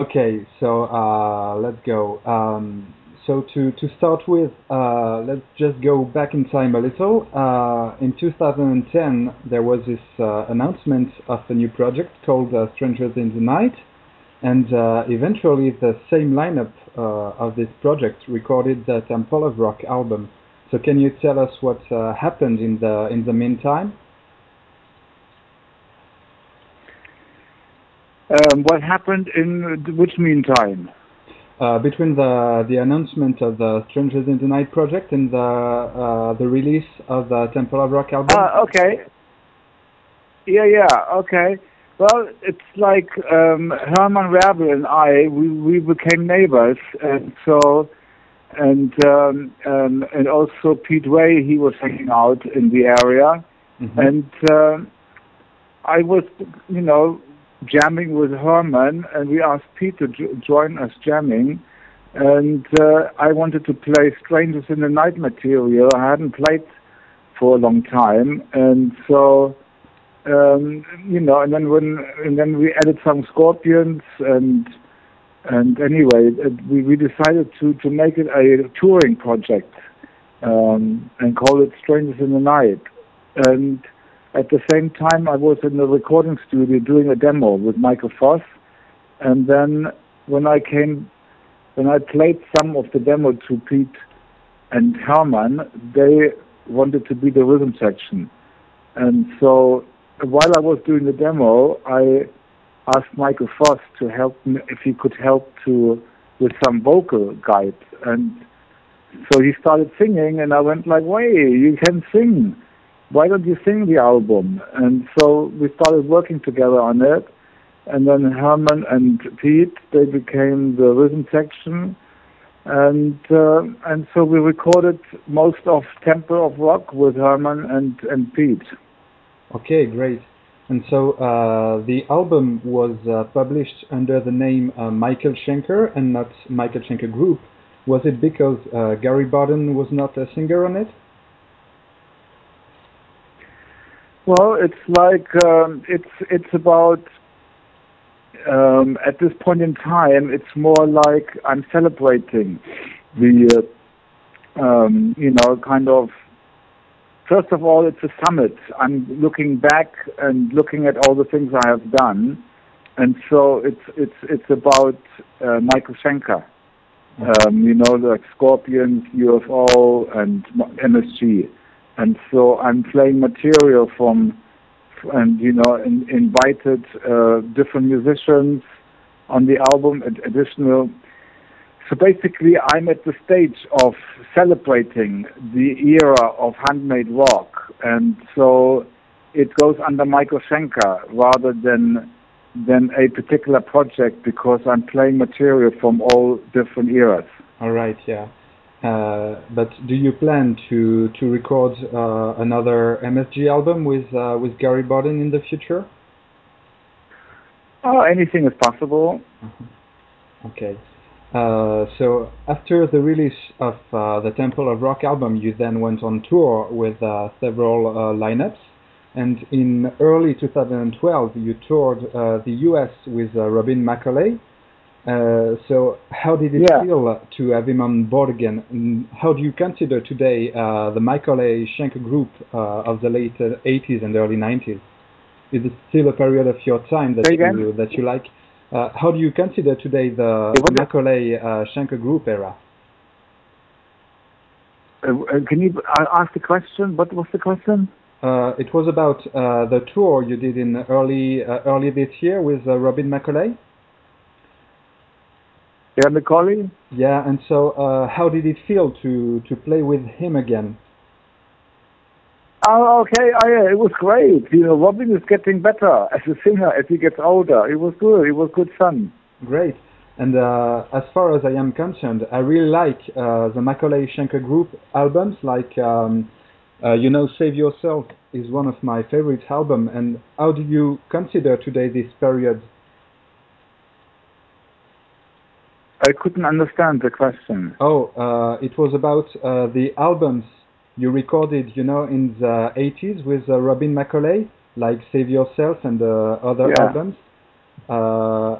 Okay, so let's go. So to start with, let's just go back in time a little. In 2010, there was this announcement of a new project called Strangers in the Night, and eventually the same lineup of this project recorded the Temple of Rock album. So can you tell us what happened in the meantime? What happened in which meantime? Between the announcement of the Strangers in the Night project and the release of the Temple of Rock album? Okay. Yeah, okay. Well, it's like Herman Werbel and we became neighbors, and so and also Pete Way, he was hanging out in the area, Hmm. and I was, you know, jamming with Herman, and we asked Pete to join us jamming, and I wanted to play Strangers in the Night material. I hadn't played for a long time, and so you know, and then we added some Scorpions, and anyway, we decided to make it a touring project, and call it Strangers in the Night. And at the same time, I was in the recording studio doing a demo with Michael Voss, and then when I came, when I played some of the demo to Pete and Herman, they wanted to be the rhythm section. And so while I was doing the demo, I asked Michael Voss to help me, if he could help to with some vocal guides. And so he started singing, and I went like, "Wait, you can sing. Why don't you sing the album?" And so we started working together on it. And then Herman and Pete, they became the rhythm section, and so we recorded most of Temple of Rock with Herman and Pete. Okay, great. And so the album was published under the name Michael Schenker and not Michael Schenker Group. Was it because Gary Barden was not a singer on it? Well, it's like it's about at this point in time, it's more like I'm celebrating the you know, kind of. First of all, it's a summit. I'm looking back and looking at all the things I have done, and so it's about Michael Schenker. You know, like Scorpions, UFO, and MSG, and so I'm playing material from, and you know, invited different musicians on the album, additional. So basically, I'm at the stage of celebrating the era of handmade rock, and so it goes under Michael Schenker rather than a particular project, because I'm playing material from all different eras. All right, yeah. But do you plan to record another MSG album with Gary Barden in the future? Oh, anything is possible. Okay. So after the release of the Temple of Rock album, you then went on tour with several lineups, and in early 2012 you toured the US with Robin McAuley. So how did it Yeah. feel to have him on board again? And how do you consider today the McAuley Schenker group of the late 80s and early 90s? Is it still a period of your time Say again. that you like? How do you consider today Yeah, the Macaulay Schenker Group era? can you ask the question? What was the question? It was about the tour you did in early this year with Robin Macaulay. Yeah, Macaulay. Yeah, and so how did it feel to play with him again? Oh, okay. Oh, yeah, it was great. You know, Robin is getting better as a singer as he gets older. It was good. It was good fun. Great. And as far as I am concerned, I really like the Macaulay Schenker Group albums. Like, you know, Save Yourself is one of my favorite albums. And how do you consider today this period? I couldn't understand the question. Oh, it was about the albums you recorded, you know, in the 80s with Robin McAuley, like Save Yourself and other Yeah. albums. Uh,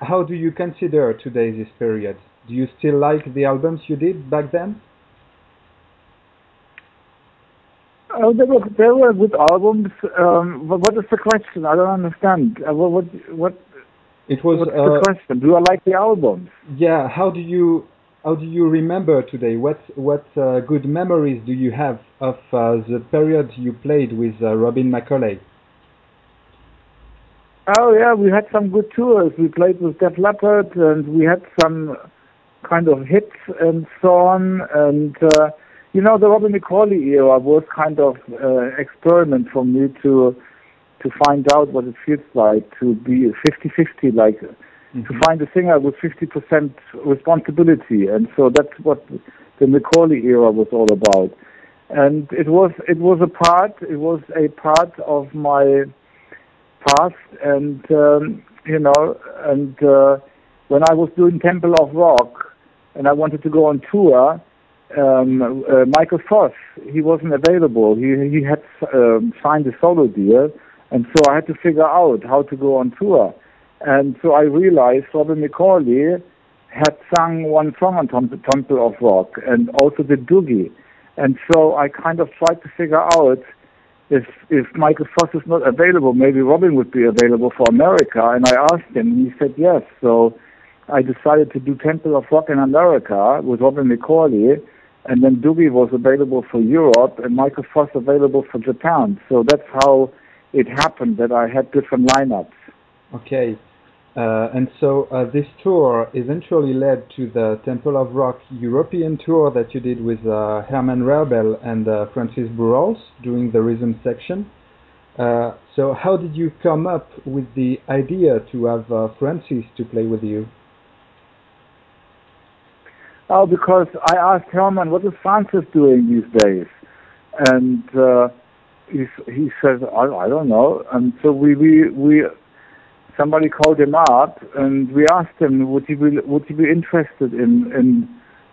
how do you consider today this period? Do you still like the albums you did back then? Oh, there were good albums. What is the question? I don't understand. It was What's the question? Do I like the albums? yeah. How do you remember today? What good memories do you have of the period you played with Robin McAuley? Oh yeah, we had some good tours. We played with Def Leppard, and we had some kind of hits and so on. And the Robin McAuley era was kind of experiment for me to find out what it feels like to be 50-50, like to find a singer with 50% responsibility. And so that's what the McAuley era was all about. And it was a part of my past, and when I was doing Temple of Rock and I wanted to go on tour, Michael Voss, he wasn't available. He had signed a solo deal, and so I had to figure out how to go on tour. And so I realized Robin McAuley had sung one song on Temple of Rock and also the Doogie. And so I kind of tried to figure out if Michael Voss is not available, maybe Robin would be available for America. And I asked him, and he said yes. So I decided to do Temple of Rock in America with Robin McAuley, and then Doogie was available for Europe and Michael Voss available for Japan. So that's how it happened that I had different lineups. Okay. And so this tour eventually led to the Temple of Rock European tour that you did with Herman Rarebell and Francis Burroughs doing the rhythm section. So how did you come up with the idea to have Francis to play with you? Oh, because I asked Herman, what is Francis doing these days? And he says, I don't know. And so somebody called him up, and we asked him, would he be interested in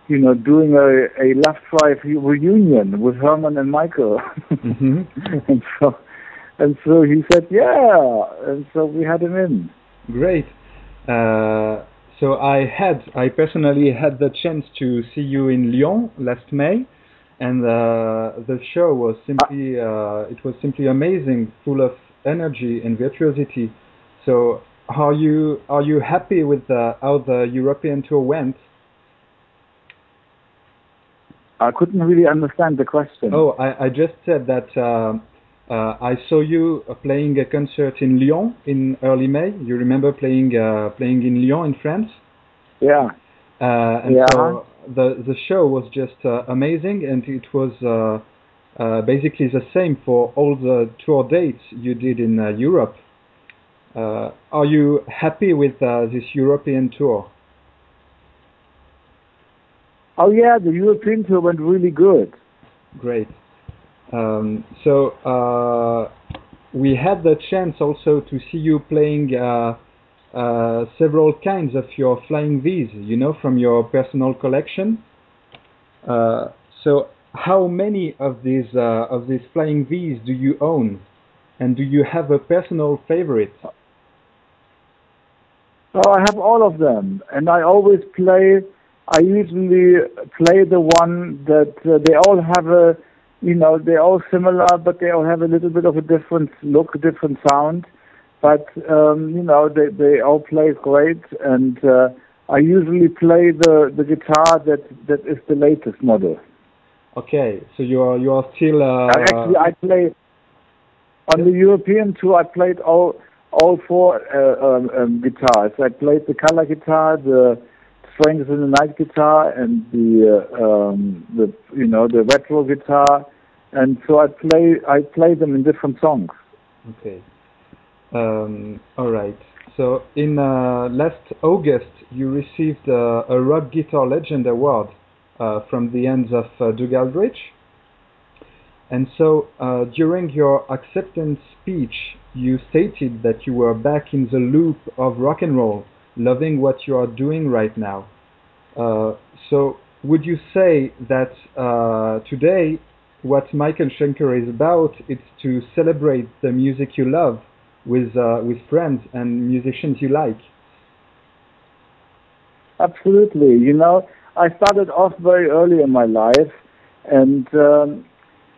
doing a Left Drive reunion with Herman and Michael? Mm-hmm. and so he said, yeah, and so we had him in. Great. So I personally had the chance to see you in Lyon last May, and the show was simply amazing, full of energy and virtuosity. So are you happy with how the European tour went? I couldn't really understand the question. Oh, I just said that I saw you playing a concert in Lyon in early May. You remember playing in Lyon in France? Yeah. So the show was just amazing, and it was basically the same for all the tour dates you did in Europe. Are you happy with this European tour? Oh yeah, the European tour went really good. Great. So we had the chance also to see you playing several kinds of your flying V's, from your personal collection. So how many of these flying V's do you own, and do you have a personal favorite? Oh, I have all of them, and I usually play the one that they all have they're all similar, but they all have a little bit of a different look, a different sound. But they all play great, and I usually play the guitar that is the latest model. Okay, so you are still. Actually, I play on the European tour. I played all four guitars. I played the color guitar, the Strangers in the Night guitar, and the retro guitar, and so I play them in different songs. Okay. All right. So in last August, you received a Rock Guitar Legend Award from the hands of Doug Aldrich. And so during your acceptance speech, you stated that you were back in the loop of rock and roll, loving what you are doing right now. So would you say that today what Michael Schenker is about is to celebrate the music you love with friends and musicians you like? Absolutely. You know, I started off very early in my life, and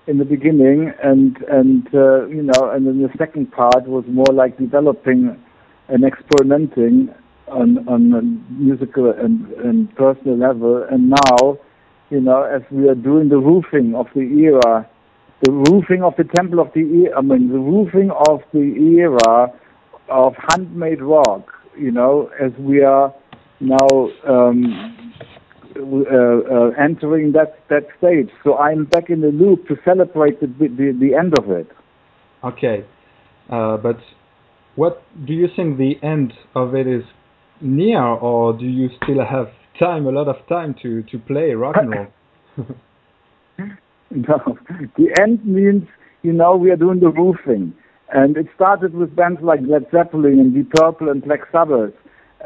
in the beginning, and you know, and then the second part was more like developing and experimenting on a musical and personal level. And now, you know, as we are doing the roofing of the era, the roofing of the temple of the era, I mean, the roofing of the era of handmade rock, you know, as we are now entering that stage. So I'm back in the loop to celebrate the end of it. Okay, but what do you think the end of it is near, or do you still have time, a lot of time to play rock and roll? No, the end means, you know, we are doing the roofing. And it started with bands like Led Zeppelin and Deep Purple and Black Sabbath.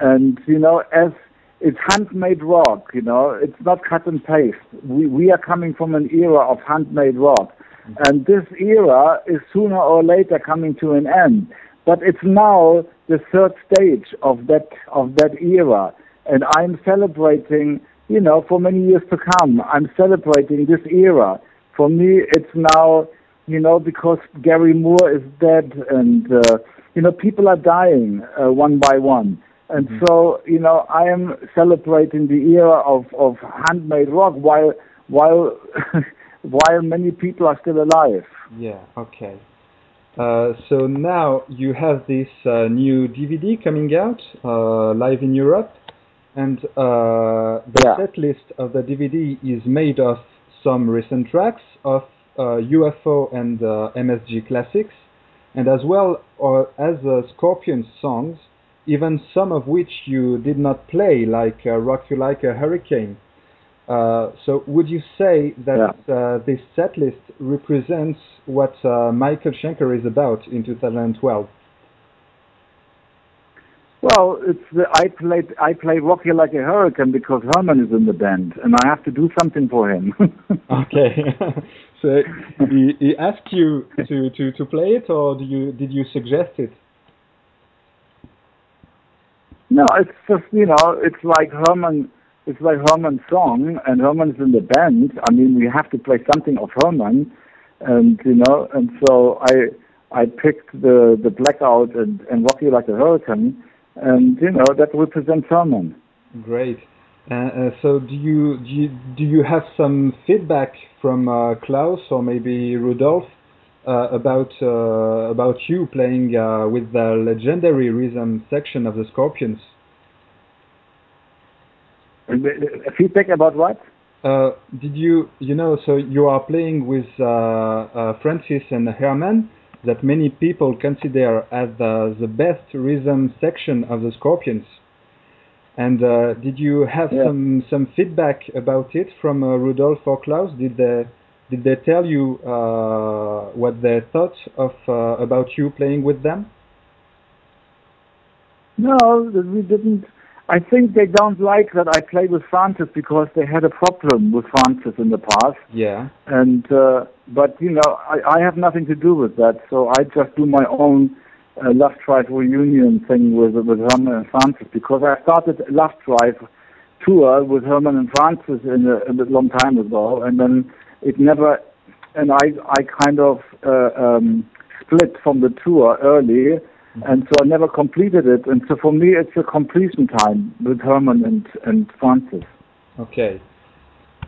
And, you know, as it's handmade rock, you know, it's not cut and paste. We are coming from an era of handmade rock. And this era is sooner or later coming to an end. But it's now the third stage of that era. And I'm celebrating, you know, for many years to come, I'm celebrating this era. For me, it's now, you know, because Gary Moore is dead and, you know, people are dying one by one. And so, you know, I am celebrating the era of handmade rock while while many people are still alive. Yeah, okay. So now you have this new DVD coming out live in Europe, and the set list of the DVD is made of some recent tracks of UFO and MSG classics, and as well as Scorpions songs, even some of which you did not play, like Rock You Like a Hurricane. So would you say that this set list represents what Michael Schenker is about in 2012? Well, I play Rock You Like a Hurricane because Herman is in the band, and I have to do something for him. Okay, so he asked you to play it, or did you suggest it? No, it's just, you know, it's like Herman's song, and Herman's in the band. I mean, we have to play something of Herman, and you know, and so I picked the Blackout and Rock You Like a Hurricane. And you know that represents Herman. Great. So do you have some feedback from Klaus or maybe Rudolf about you playing with the legendary rhythm section of the Scorpions? Feedback about what? Did you know? So you are playing with Francis and Herman, that many people consider as the best rhythm section of the Scorpions. And did you have some feedback about it from Rudolf or Klaus? Did they tell you what they thought of about you playing with them? No, we didn't. I think they don't like that I play with Francis because they had a problem with Francis in the past. Yeah. And but you know, I have nothing to do with that. So I just do my own Love Drive reunion thing with Herman and Francis, because I started a Love Drive tour with Herman and Francis a long time ago, and then it never. And I kind of split from the tour early. And so I never completed it, and so for me it's a completion time with Herman and Francis. Okay.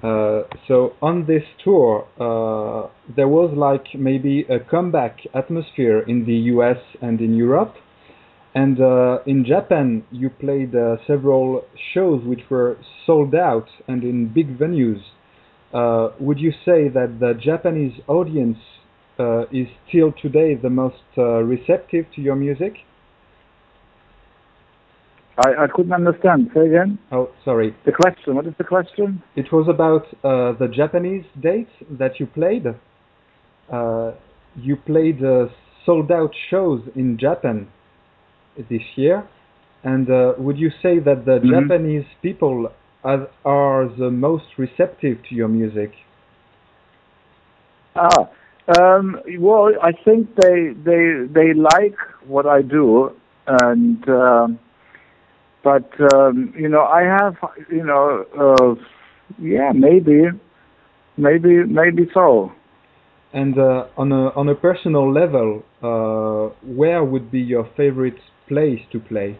So on this tour, there was like maybe a comeback atmosphere in the US and in Europe, and in Japan you played several shows which were sold out and in big venues. Would you say that the Japanese audience is still today the most receptive to your music? I couldn't understand. Say again? Oh, sorry. The question. What is the question? It was about the Japanese dates that you played. You played sold-out shows in Japan this year. And would you say that the Japanese people are the most receptive to your music? Well, I think they like what I do, and But I have, yeah, maybe so. And on a personal level, where would be your favorite place to play?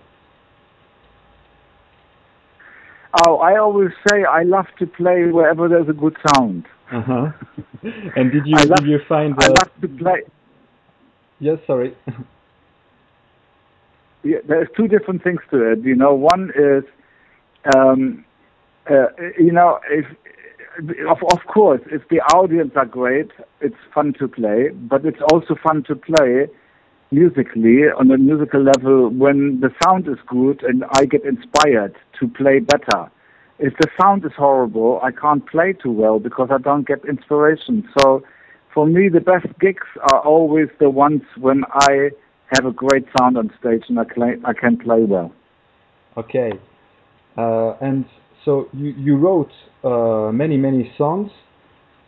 Oh, I always say I love to play wherever there's a good sound. Uh-huh. And did you find? I love to play. Yes, sorry. Yeah, there's two different things to it. One is, if of course, if the audience are great, it's fun to play. But it's also fun to play musically on a musical level when the sound is good and I get inspired to play better. If the sound is horrible, I can't play too well because I don't get inspiration. So for me, the best gigs are always the ones when I have a great sound on stage and I can play well. Okay. And so you wrote many songs.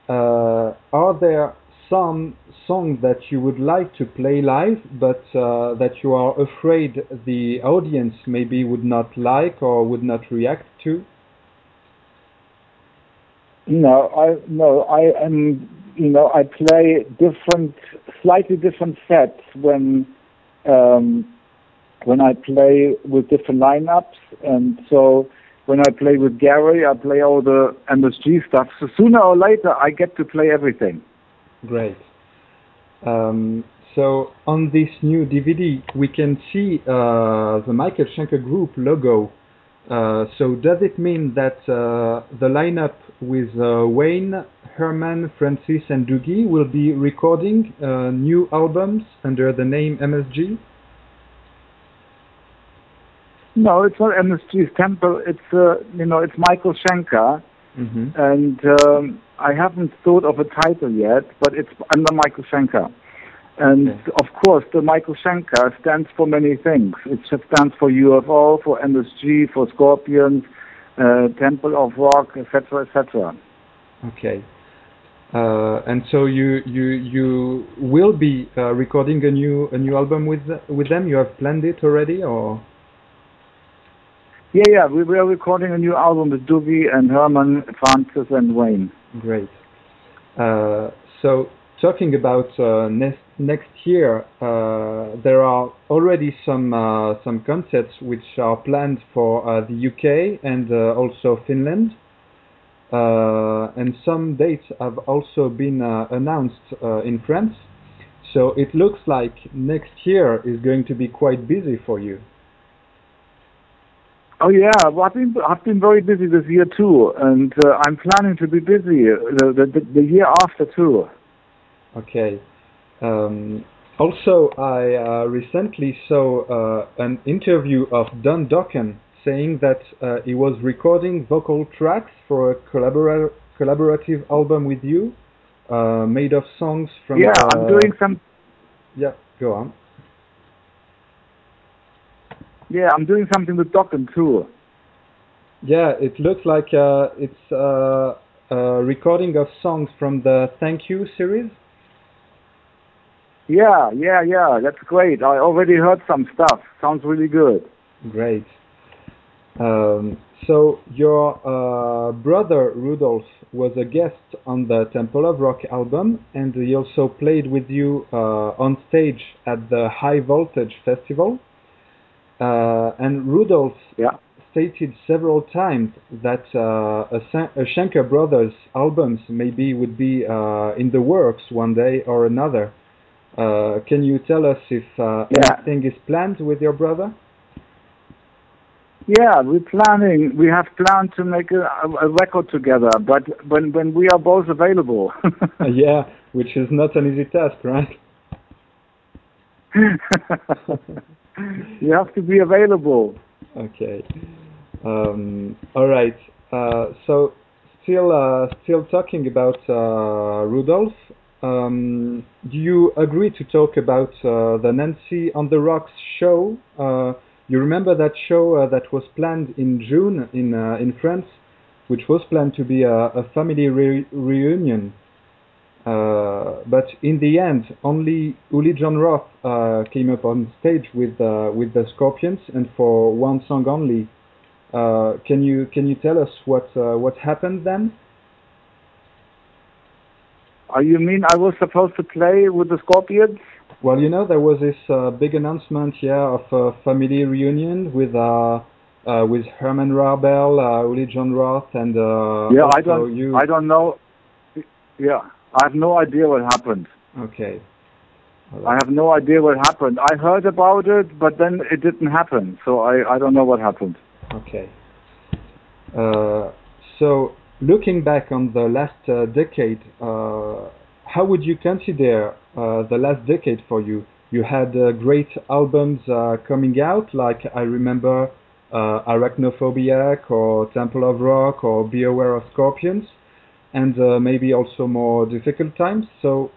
Are there some songs that you would like to play live, but that you are afraid the audience maybe would not like or would not react to? I play slightly different sets when I play with different lineups, and so when I play with Gary, I play all the MSG stuff. So sooner or later, I get to play everything. Great. So on this new DVD, we can see the Michael Schenker Group logo. So does it mean that the lineup with Wayne, Herman, Francis, and Doogie will be recording new albums under the name MSG? No, it's not MSG's Temple. It's it's Michael Schenker, and I haven't thought of a title yet, but it's under Michael Schenker. And of course, the Michael Schenker stands for many things. It stands for UFO, for MSG, for Scorpions, Temple of Rock, etc., etc. Okay. And so you will be recording a new album with them. You have planned it already, or? Yeah. We are recording a new album with Doogie and Herman, Francis, and Wayne. Great. So talking about next year, there are already some concerts which are planned for the UK and also Finland, and some dates have also been announced in France. So it looks like next year is going to be quite busy for you. Oh yeah, well, I've been very busy this year too, and I'm planning to be busy the year after too. Okay. Also, I recently saw an interview of Don Dokken saying that he was recording vocal tracks for a collaborative album with you, made of songs from. Yeah, I'm doing some. Yeah, go on. Yeah, I'm doing something with Dokken too. Yeah, it looks like it's a recording of songs from the Thank You series. Yeah, that's great. I already heard some stuff. Sounds really good. Great. So your brother Rudolf was a guest on the Temple of Rock album, and he also played with you on stage at the High Voltage Festival. And Rudolf stated several times that a Schenker Brothers albums maybe would be in the works one day or another. Can you tell us if anything is planned with your brother? Yeah, we have planned to make a record together, but when we are both available. Yeah, which is not an easy task, right? You have to be available. Okay. All right. So still talking about Rudolf. Do you agree to talk about the Nancy on the Rocks show? You remember that show that was planned in June in France, which was planned to be a family reunion. But in the end, only Uli John Roth came up on stage with the Scorpions, and for one song only. Can you tell us what happened then? You mean I was supposed to play with the Scorpions? Well, you know, there was this big announcement, of a family reunion with Herman Rabel, Uli John Roth, and yeah, I don't know. Yeah, I have no idea what happened. Okay. I have no idea what happened. I heard about it, but then it didn't happen. So I don't know what happened. Okay. So looking back on the last decade, how would you consider the last decade for you? You had great albums coming out, like I remember Arachnophobiac or Temple of Rock or Be Aware of Scorpions, and maybe also more difficult times. So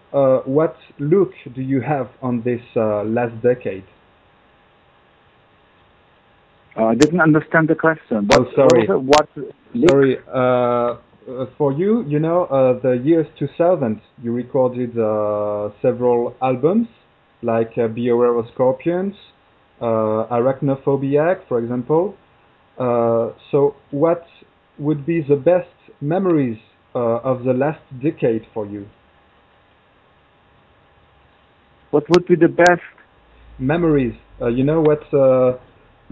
what look do you have on this last decade? I didn't understand the question. Sorry. Sorry. For you, the years 2000, you recorded several albums, like Be Aware of Scorpions, Arachnophobiac, for example. So what would be the best memories of the last decade for you? What would be the best memories? What?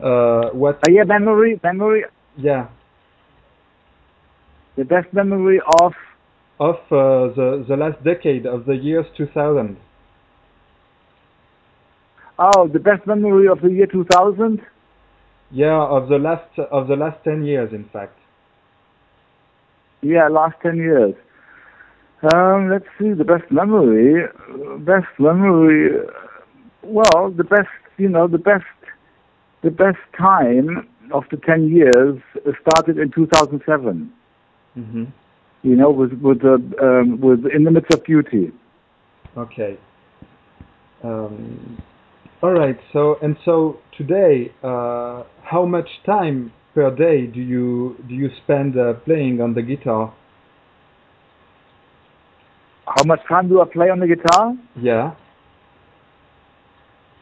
Yeah, memory. Yeah. The best memory of the last decade, of the years 2000. Oh, the best memory of the year 2000? Yeah, of the last 10 years, in fact. Yeah, last 10 years. Let's see, the best memory. Well, the best time of the 10 years started in 2007. Mm-hmm. With In the Midst of Beauty. Okay. All right. So today, how much time per day do you spend playing on the guitar? How much time do I play on the guitar? Yeah.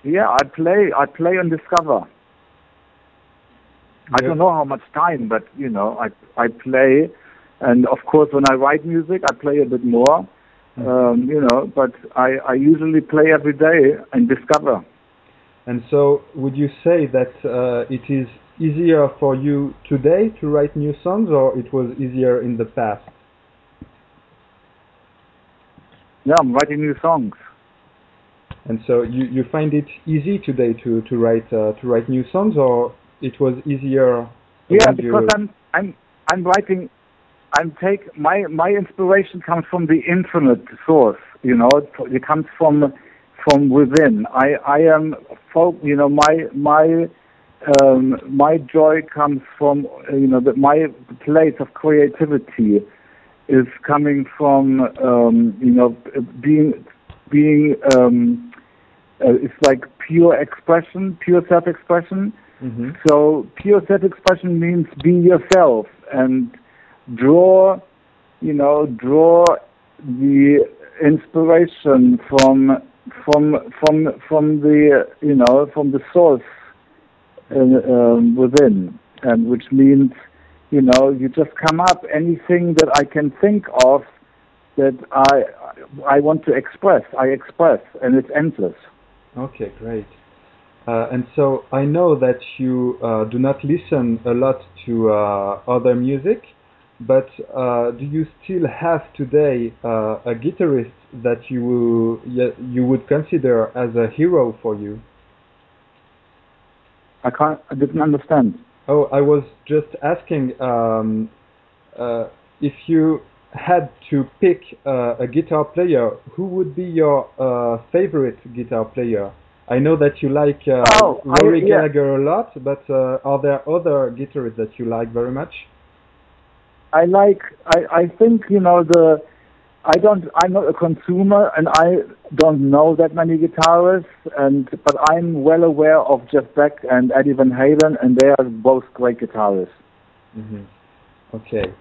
Yeah, I play and discover. I don't know how much time, but I play, and of course when I write music, I play a bit more. But I usually play every day and discover. And so, would you say that it is easier for you today to write new songs, or it was easier in the past? Yeah, I'm writing new songs. And so, you find it easy today to write new songs, or it was easier? Yeah, because I'm writing. My inspiration comes from the infinite source. It comes from within. I am folk. My joy comes from my place of creativity is coming from being. It's like pure expression, pure self-expression. Mm-hmm. So pure self-expression means be yourself and draw the inspiration from the source within, and which means you just come up anything that I can think of that I want to express. I express, and it's endless. Okay, great. And so I know that you do not listen a lot to other music, but do you still have today a guitarist that you would consider as a hero for you? I didn't understand. Oh, I was just asking if you had to pick a guitar player, who would be your favorite guitar player? I know that you like Rory Gallagher a lot, but are there other guitarists that you like very much? I think I'm not a consumer, and I don't know that many guitarists, but I'm well aware of Jeff Beck and Eddie Van Halen, and they are both great guitarists. Mm-hmm. Okay.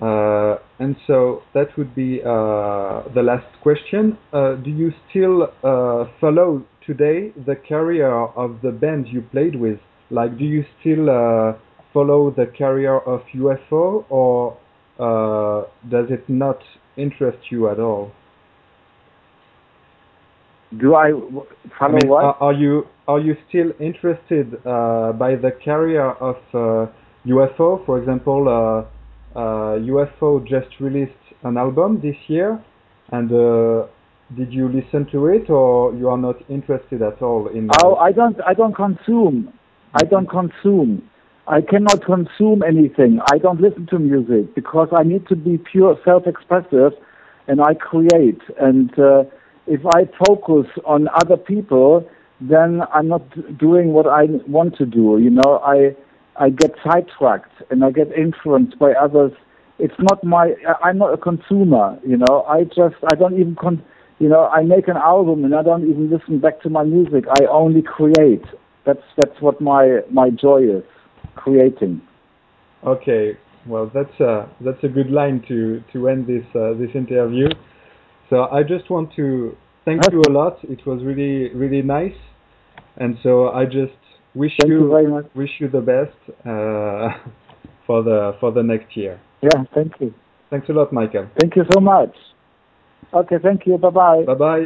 And so that would be the last question. Do you still follow today the career of the band you played with? Like, do you still follow the career of UFO, or does it not interest you at all? Do I follow what? Are you still interested by the career of UFO? For example, UFO just released an album this year, and did you listen to it, or you are not interested at all in? Oh, I don't consume. I don't consume. I cannot consume anything. I don't listen to music because I need to be pure self-expressive, and I create. And if I focus on other people, then I'm not doing what I want to do. You know, I get sidetracked and I get influenced by others. It's not I'm not a consumer, you know. I don't even, I make an album and I don't even listen back to my music. I only create. That's what my joy is, creating. Okay, well, that's a good line to end this interview. So I just want to thank you a lot. It was really, really nice. And so I just wish you very much. Wish you the best for the next year. Yeah, thank you. Thanks a lot, Michael. Thank you so much. Okay, thank you. Bye-bye. Bye-bye.